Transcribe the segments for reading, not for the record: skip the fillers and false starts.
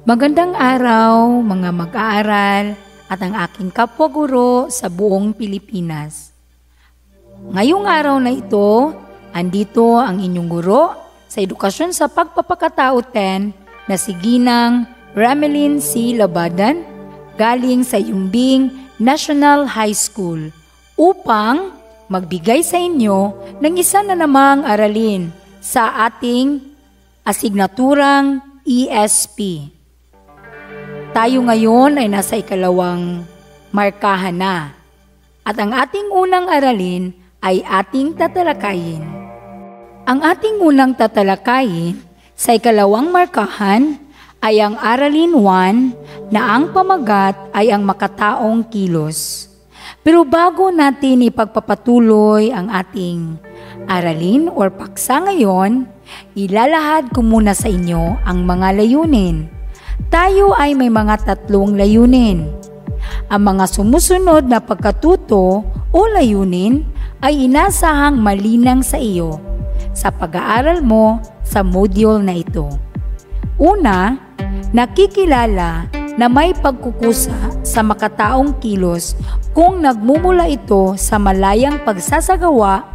Magandang araw mga mag-aaral at ang aking kapwa-guro sa buong Pilipinas. Ngayong araw na ito, andito ang inyong guro sa Edukasyon sa Pagpapakatao 10 na si Ginang Ramelin C. Labadan galing sa Yumbing National High School upang magbigay sa inyo ng isa na namang aralin sa ating asignaturang ESP. Tayo ngayon ay nasa ikalawang markahan na at ang ating unang aralin ay ating tatalakayin. Ang ating unang tatalakayin sa ikalawang markahan ay ang aralin 1 na ang pamagat ay ang makataong kilos. Pero bago natin ipagpapatuloy ang ating aralin or paksa ngayon, ilalahad ko muna sa inyo ang mga layunin. Tayo ay may mga 3 layunin. Ang mga sumusunod na pagkatuto o layunin ay inasahang malinang sa iyo sa pag-aaral mo sa module na ito. Una, nakikilala na may pagkukusa sa makataong kilos kung nagmumula ito sa malayang pagsasagawa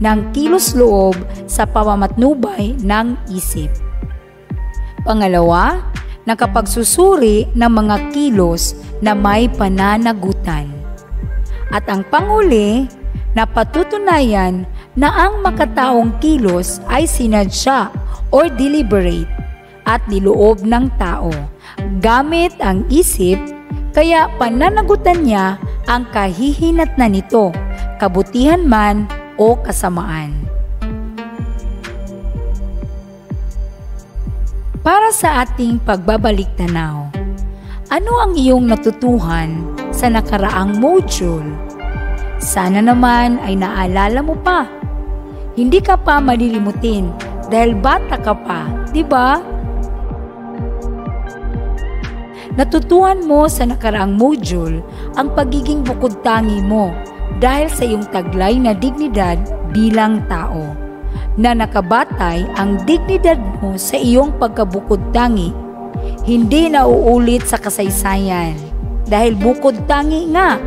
ng kilos loob sa pamamatnubay ng isip. Pangalawa, nakapagsusuri ng mga kilos na may pananagutan. At ang panghuli, napatutunayan na ang makataong kilos ay sinadya or deliberate at niloob ng tao gamit ang isip, kaya pananagutan niya ang kahihinatnan nito, kabutihan man o kasamaan. Para sa ating pagbabalik-tanaw, ano ang iyong natutuhan sa nakaraang module? Sana naman ay naalala mo pa. Hindi ka pa malilimutin dahil bata ka pa, di ba? Natutuhan mo sa nakaraang module ang pagiging bukod-tangi mo dahil sa iyong taglay na dignidad bilang tao, na nakabatay ang dignidad mo sa iyong pagkabukod-tangi, hindi na uulit sa kasaysayan dahil bukod-tangi nga,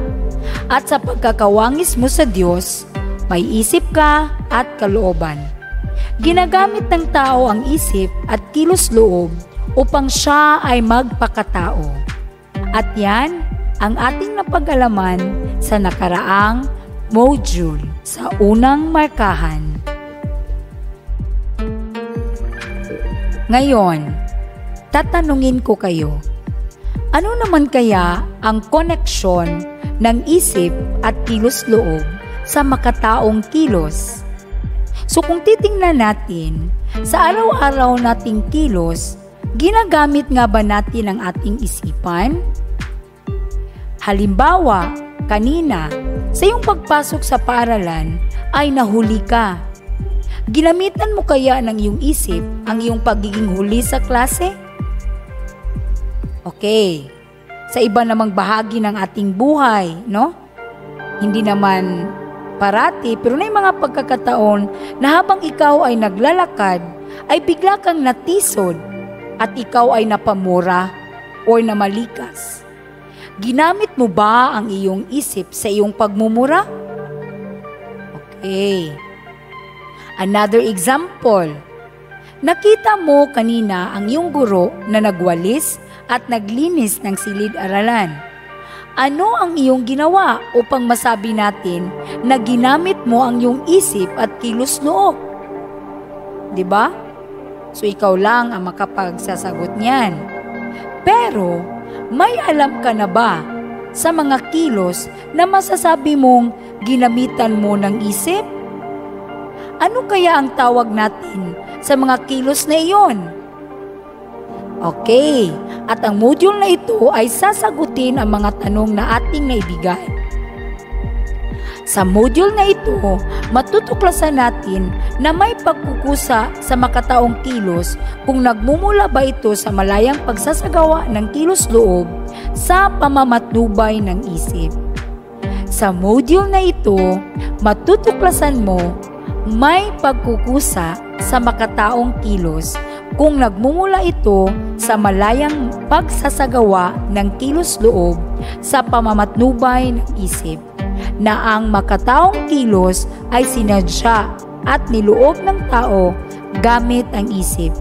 at sa pagkakawangis mo sa Diyos, may isip ka at kalooban. Ginagamit ng tao ang isip at kilos loob upang siya ay magpakatao. At yan ang ating napag-alaman sa nakaraang module sa unang markahan. Ngayon, tatanungin ko kayo, ano naman kaya ang koneksyon ng isip at kilos loob sa makataong kilos? So kung titingnan natin, sa araw-araw nating kilos, ginagamit nga ba natin ang ating isipan? Halimbawa, kanina, sa iyong pagpasok sa paaralan ay nahuli ka. Ginamitan mo kaya ng iyong isip ang iyong pagiging huli sa klase? Okay, sa iba namang bahagi ng ating buhay, no? Hindi naman parati, pero may mga pagkakataon na habang ikaw ay naglalakad, ay bigla kang natisod at ikaw ay napamura o namalikas. Ginamit mo ba ang iyong isip sa iyong pagmumura? Okay. Another example. Nakita mo kanina ang iyong guro na nagwalis at naglinis ng silid-aralan. Ano ang iyong ginawa upang masabi natin na ginamit mo ang iyong isip at kilos loob? Diba? So ikaw lang ang makapagsasagot niyan. Pero may alam ka na ba sa mga kilos na masasabi mong ginamitan mo ng isip? Ano kaya ang tawag natin sa mga kilos na iyon? Okay, at ang module na ito ay sasagutin ang mga tanong na ating naibigay. Sa module na ito, matutuklasan natin na may pagkukusa sa makataong kilos kung nagmumula ba ito sa malayang pagsasagawa ng kilos loob sa pamamatnubay ng isip. Sa module na ito, matutuklasan mo may pagkukusa sa makataong kilos kung nagmumula ito sa malayang pagsasagawa ng kilos-loob sa pamamatnubay ng isip, na ang makataong kilos ay sinadya at niloob ng tao gamit ang isip.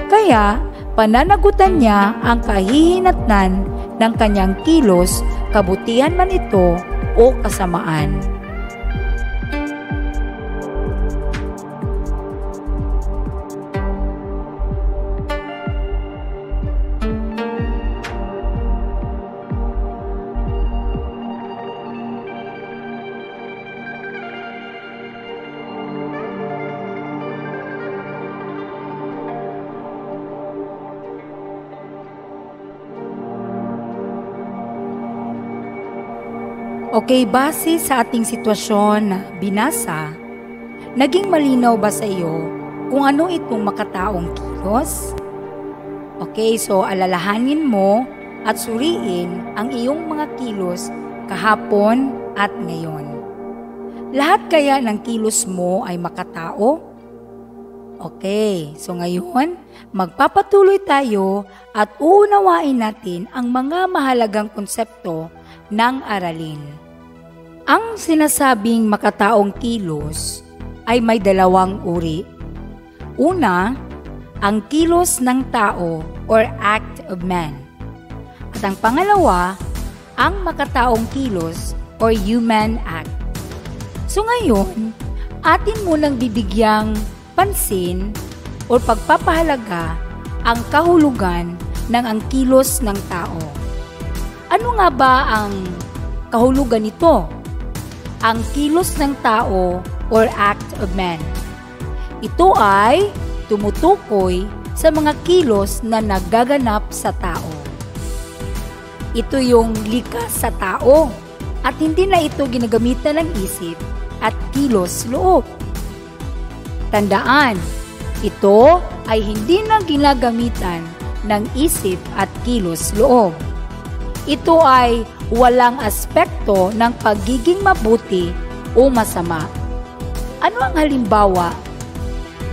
Kaya, pananagutan niya ang kahihinatnan ng kanyang kilos, kabutihan man ito o kasamaan. Okay, base sa ating sitwasyon na binasa, naging malinaw ba sa iyo kung ano itong makataong kilos? Okay, so alalahanin mo at suriin ang iyong mga kilos kahapon at ngayon. Lahat kaya ng kilos mo ay makatao? Okay, so ngayon, magpapatuloy tayo at uunawain natin ang mga mahalagang konsepto ng aralin. Ang sinasabing makataong kilos ay may dalawang uri. Una, ang kilos ng tao or act of man. At ang pangalawa, ang makataong kilos or human act. So ngayon, atin munang bibigyang pansin o pagpapahalaga ang kahulugan ng ang kilos ng tao. Ano nga ba ang kahulugan nito? Ang kilos ng tao or act of man. Ito ay tumutukoy sa mga kilos na nagaganap sa tao. Ito yung likas sa tao at hindi na ito ginagamitan ng isip at kilos loob. Tandaan, ito ay hindi na ginagamitan ng isip at kilos loob. Ito ay walang aspekto ng pagiging mabuti o masama. Ano ang halimbawa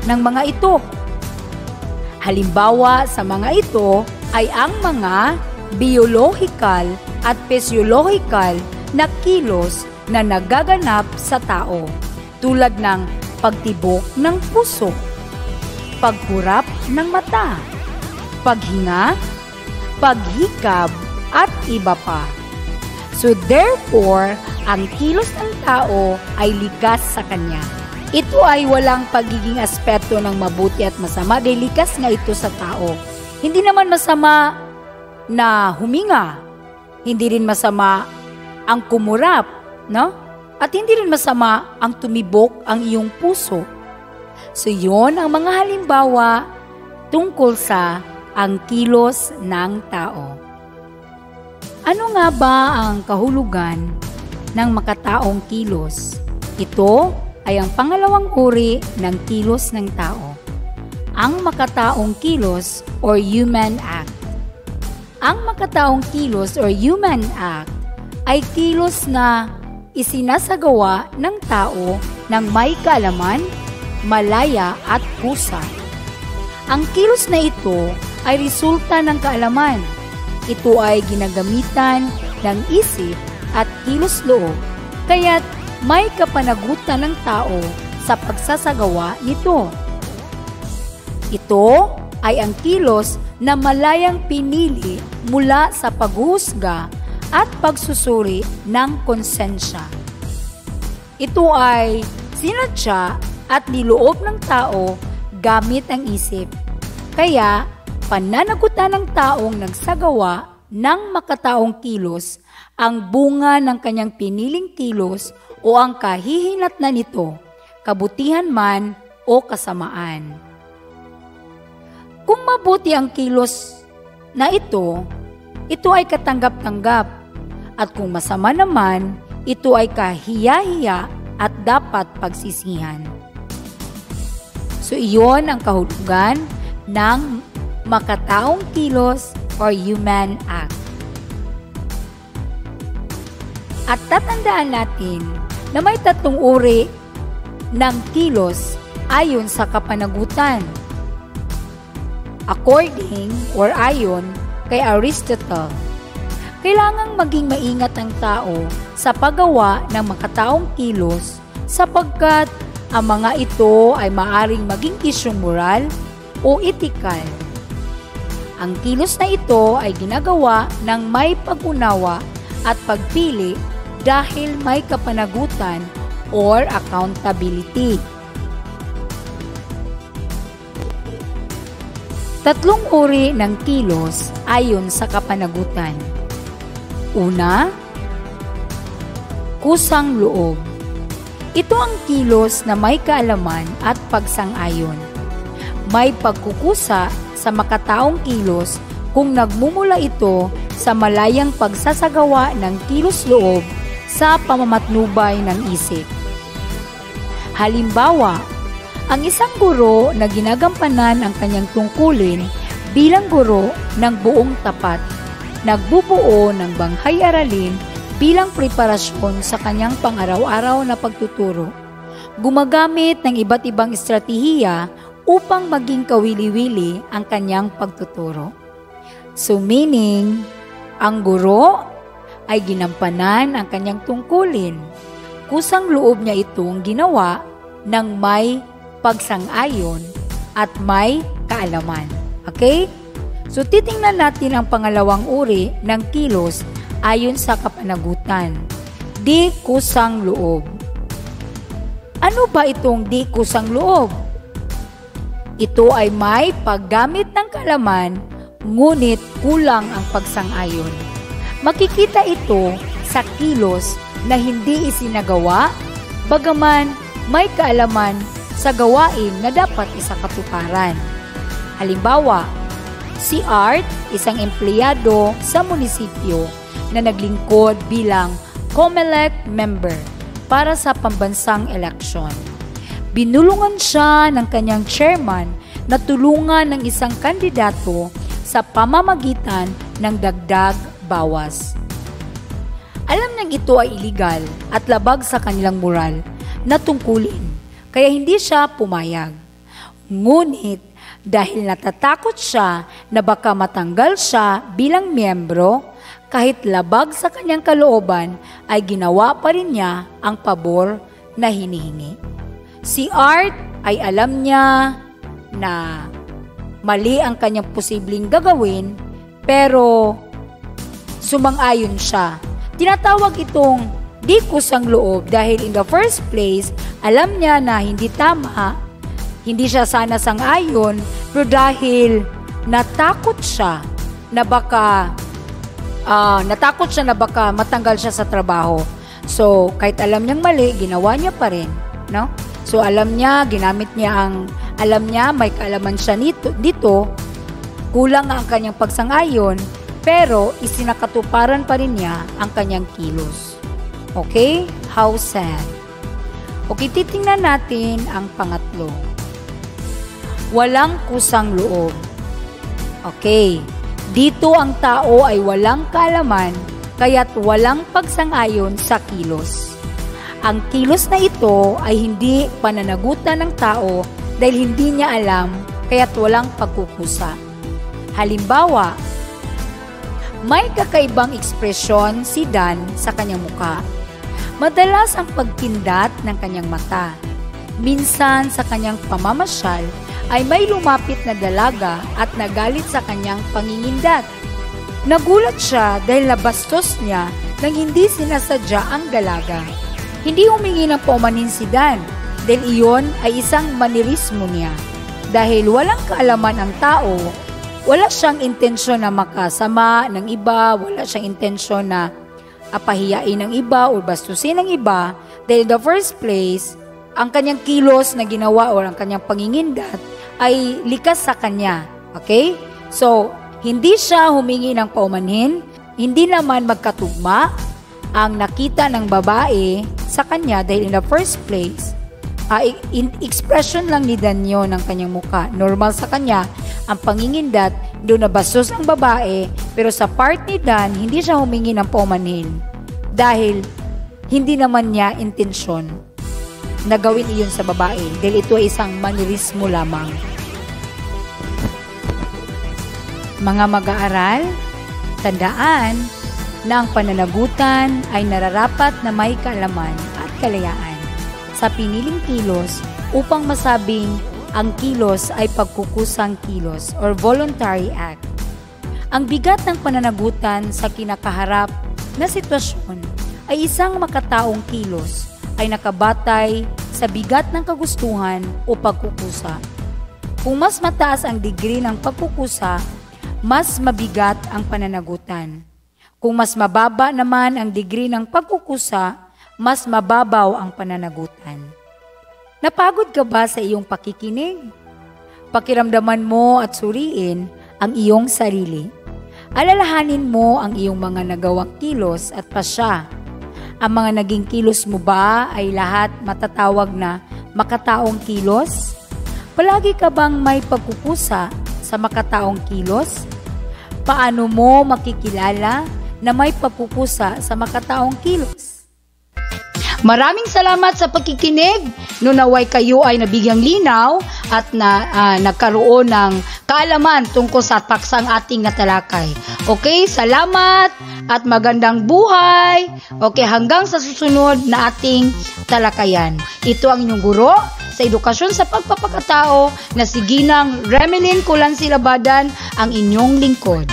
ng mga ito? Halimbawa sa mga ito ay ang mga biological at physiological na kilos na nagaganap sa tao, tulad ng pagtibok ng puso, pagkurap ng mata, paghinga, paghikab, at iba pa. So therefore, ang kilos ng tao ay likas sa kanya. Ito ay walang pagiging aspeto ng mabuti at masama, dahil likas nga ito sa tao. Hindi naman masama na huminga, hindi rin masama ang kumurap, no? At hindi rin masama ang tumibok ang iyong puso. So yun ang mga halimbawa tungkol sa ang kilos ng tao. Ano nga ba ang kahulugan ng makataong kilos? Ito ay ang pangalawang uri ng kilos ng tao, ang makataong kilos or human act. Ang makataong kilos or human act ay kilos na isinasagawa ng tao ng may kaalaman, malaya at pusa. Ang kilos na ito ay resulta ng kaalaman. Ito ay ginagamitan ng isip at kilos loob, kaya't may kapanagutan ng tao sa pagsasagawa nito. Ito ay ang kilos na malayang pinili mula sa paghuhusga at pagsusuri ng konsensya. Ito ay sinadya at niloob ng tao gamit ang isip, kaya pananagutan ng taong nagsagawa ng makataong kilos ang bunga ng kanyang piniling kilos o ang kahihinatnan nito, kabutihan man o kasamaan. Kung mabuti ang kilos na ito ay katanggap-tanggap, at kung masama naman, ito ay kahiya-hiya at dapat pagsisihan. So iyon ang kahulugan ng makataong kilos or human act. At tatandaan natin na may tatlong uri ng kilos ayon sa kapanagutan. According or ayon kay Aristotle, kailangang maging maingat ang tao sa paggawa ng makataong kilos sapagkat ang mga ito ay maaring maging isyung moral o etikal. Ang kilos na ito ay ginagawa ng may pag-unawa at pagpili dahil may kapanagutan or accountability. Tatlong uri ng kilos ayon sa kapanagutan. Una, kusang loob. Ito ang kilos na may kaalaman at pagsang-ayon. May pagkukusa sa makataong kilos kung nagmumula ito sa malayang pagsasagawa ng kilos loob sa pamamatnubay ng isip. Halimbawa, ang isang guro na ginagampanan ang kanyang tungkulin bilang guro ng buong tapat, nagbubuo ng banghay-aralin bilang preparasyon sa kanyang pang-araw-araw na pagtuturo, gumagamit ng iba't ibang estratehiya upang maging kawili-wili ang kanyang pagtuturo. So meaning, ang guro ay ginampanan ang kanyang tungkulin. Kusang loob niya itong ginawa ng may pagsang-ayon at may kaalaman. Okay? So titingnan natin ang pangalawang uri ng kilos ayon sa kapanagutan. Di kusang loob. Ano ba itong di kusang loob? Ito ay may paggamit ng kaalaman, ngunit kulang ang pagsang-ayon. Makikita ito sa kilos na hindi isinagawa, bagaman may kaalaman sa gawain na dapat isakatuparan. Halimbawa, si Art, isang empleyado sa munisipyo na naglingkod bilang COMELEC member para sa pambansang eleksyon. Binulungan siya ng kanyang chairman na tulungan ng isang kandidato sa pamamagitan ng dagdag bawas. Alam niyang ito ay iligal at labag sa kanilang moral na tungkulin, kaya hindi siya pumayag. Ngunit dahil natatakot siya na baka matanggal siya bilang miyembro, kahit labag sa kanyang kalooban ay ginawa pa rin niya ang pabor na hinihingi. Si Art ay alam niya na mali ang kanyang posibleng gagawin, pero sumang-ayon siya. Tinatawag itong di kusang loob dahil in the first place, alam niya na hindi tama, hindi siya sana sang-ayon, pero dahil natakot siya na baka matanggal siya sa trabaho. So, kahit alam niyang mali, ginawa niya pa rin, no? So, alam niya, ginamit niya alam niya, may kaalaman siya dito, kulang ang kanyang pagsang-ayon, pero isinakatuparan pa rin niya ang kanyang kilos. Okay? How sad. Okay, titingnan natin ang pangatlo. Walang kusang loob. Okay. Dito ang tao ay walang kaalaman, kaya't walang pagsang-ayon sa kilos. Ang kilos na ito ay hindi pananagutan ng tao dahil hindi niya alam, kaya't walang pagkukusa. Halimbawa, may kakaibang ekspresyon si Dan sa kanyang muka. Madalas ang pagpindat ng kanyang mata. Minsan sa kanyang pamamasyal ay may lumapit na dalaga at nagalit sa kanyang pangingindat. Nagulat siya dahil nabastos niya nang hindi sinasadya ang dalaga. Hindi humingi ng paumanin si Dan dahil iyon ay isang manirismo niya. Dahil walang kaalaman ang tao, wala siyang intensyon na makasama ng iba, wala siyang intensyon na apahiyain ng iba o bastusin ng iba, dahil in the first place, ang kanyang kilos na ginawa o ang kanyang pangingindat ay likas sa kanya. Okay? So, hindi siya humingi ng paumanhin, hindi naman magkatugma ang nakita ng babae sa kanya dahil in the first place, expression lang ni Dan yun ng kanyang muka. Normal sa kanya, ang pangingindat, doon nabastos ang babae, pero sa part ni Dan, hindi siya humingi ng paumanhin dahil hindi naman niya intensyon na gawin iyon sa babae dahil ito ay isang manirismo lamang. Mga mag-aaral, tandaan na ang pananagutan ay nararapat na may kaalaman at kalayaan sa piniling kilos upang masabing ang kilos ay pagkukusang kilos or voluntary act. Ang bigat ng pananagutan sa kinakaharap na sitwasyon ay isang makataong kilos ay nakabatay sa bigat ng kagustuhan o pagkukusa. Kung mas mataas ang degree ng pagkukusa, mas mabigat ang pananagutan. Kung mas mababa naman ang degree ng pagkukusa, mas mababaw ang pananagutan. Napagod ka ba sa iyong pakikinig? Pakiramdaman mo at suriin ang iyong sarili. Alalahanin mo ang iyong mga nagawang kilos at pasya. Ang mga naging kilos mo ba ay lahat matatawag na makataong kilos? Palagi ka bang may pagkukusa sa makataong kilos? Paano mo makikilala na may pagkukusa sa makataong kilos? Maraming salamat sa pakikinig. Naway kayo ay nabigyang linaw at nagkaroon ng kaalaman tungkol sa paksang ating natalakay. Okay, salamat at magandang buhay. Okay, hanggang sa susunod na ating talakayan. Ito ang inyong guro sa edukasyon sa pagpapakatao na si Ginang Remelin Kulansi Labadan, ang inyong lingkod.